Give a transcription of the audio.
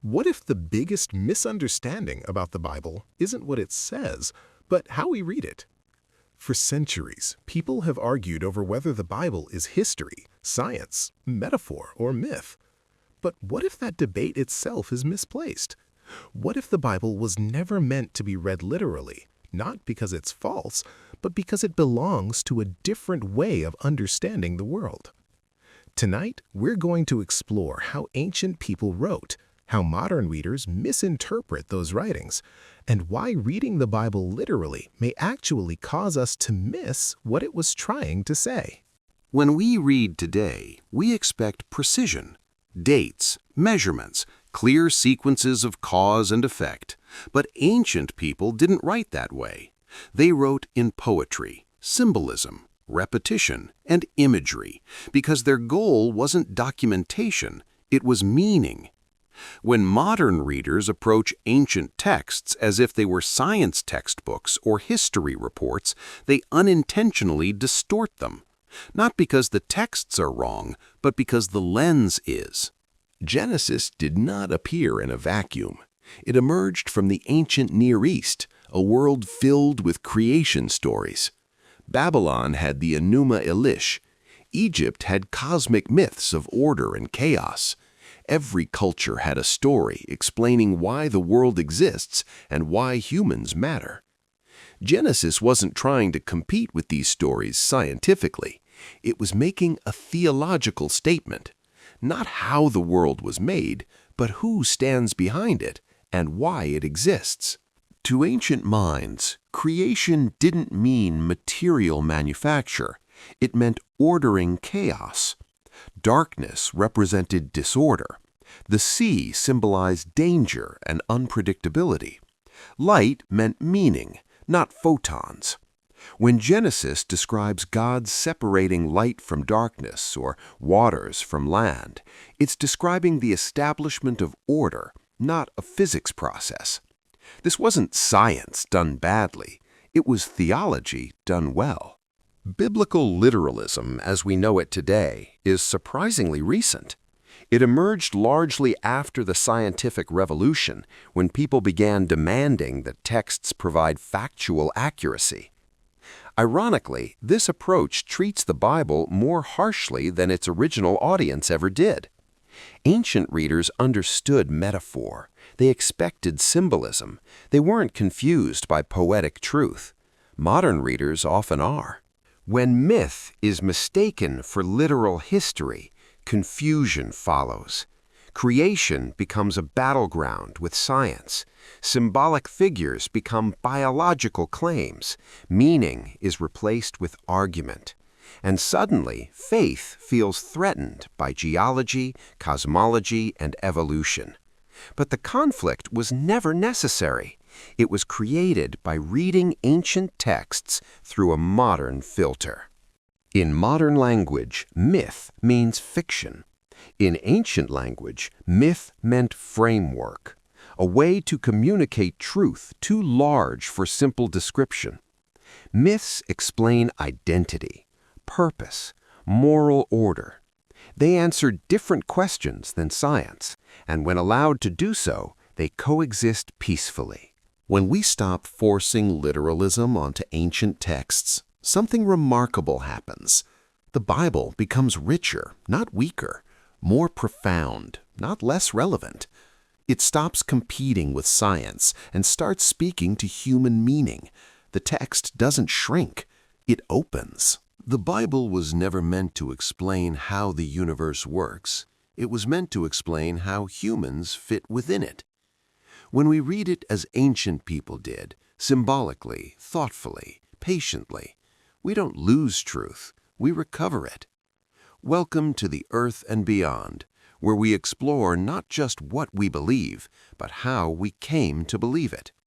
What if the biggest misunderstanding about the Bible isn't what it says, but how we read it? For centuries, people have argued over whether the Bible is history, science, metaphor, or myth. But what if that debate itself is misplaced? What if the Bible was never meant to be read literally, not because it's false, but because it belongs to a different way of understanding the world? Tonight, we're going to explore how ancient people wrote, how modern readers misinterpret those writings, and why reading the Bible literally may actually cause us to miss what it was trying to say. When we read today, we expect precision, dates, measurements, clear sequences of cause and effect. But ancient people didn't write that way. They wrote in poetry, symbolism, repetition, and imagery, because their goal wasn't documentation, it was meaning. When modern readers approach ancient texts as if they were science textbooks or history reports, they unintentionally distort them. Not because the texts are wrong, but because the lens is. Genesis did not appear in a vacuum. It emerged from the ancient Near East, a world filled with creation stories. Babylon had the Enuma Elish. Egypt had cosmic myths of order and chaos. Every culture had a story explaining why the world exists and why humans matter. Genesis wasn't trying to compete with these stories scientifically. It was making a theological statement. Not how the world was made, but who stands behind it and why it exists. To ancient minds, creation didn't mean material manufacture. It meant ordering chaos. Darkness represented disorder. The sea symbolized danger and unpredictability. Light meant meaning, not photons. When Genesis describes God separating light from darkness or waters from land, it's describing the establishment of order, not a physics process. This wasn't science done badly. It was theology done well. Biblical literalism, as we know it today, is surprisingly recent. It emerged largely after the scientific revolution, when people began demanding that texts provide factual accuracy. Ironically, this approach treats the Bible more harshly than its original audience ever did. Ancient readers understood metaphor. They expected symbolism. They weren't confused by poetic truth. Modern readers often are. When myth is mistaken for literal history, confusion follows. Creation becomes a battleground with science. Symbolic figures become biological claims. Meaning is replaced with argument. And suddenly, faith feels threatened by geology, cosmology, and evolution. But the conflict was never necessary. It was created by reading ancient texts through a modern filter. In modern language, myth means fiction. In ancient language, myth meant framework, a way to communicate truth too large for simple description. Myths explain identity, purpose, moral order. They answer different questions than science, and when allowed to do so, they coexist peacefully. When we stop forcing literalism onto ancient texts, something remarkable happens. The Bible becomes richer, not weaker, more profound, not less relevant. It stops competing with science and starts speaking to human meaning. The text doesn't shrink, it opens. The Bible was never meant to explain how the universe works. It was meant to explain how humans fit within it. When we read it as ancient people did, symbolically, thoughtfully, patiently, we don't lose truth, we recover it. Welcome to the Earth and Beyond, where we explore not just what we believe, but how we came to believe it.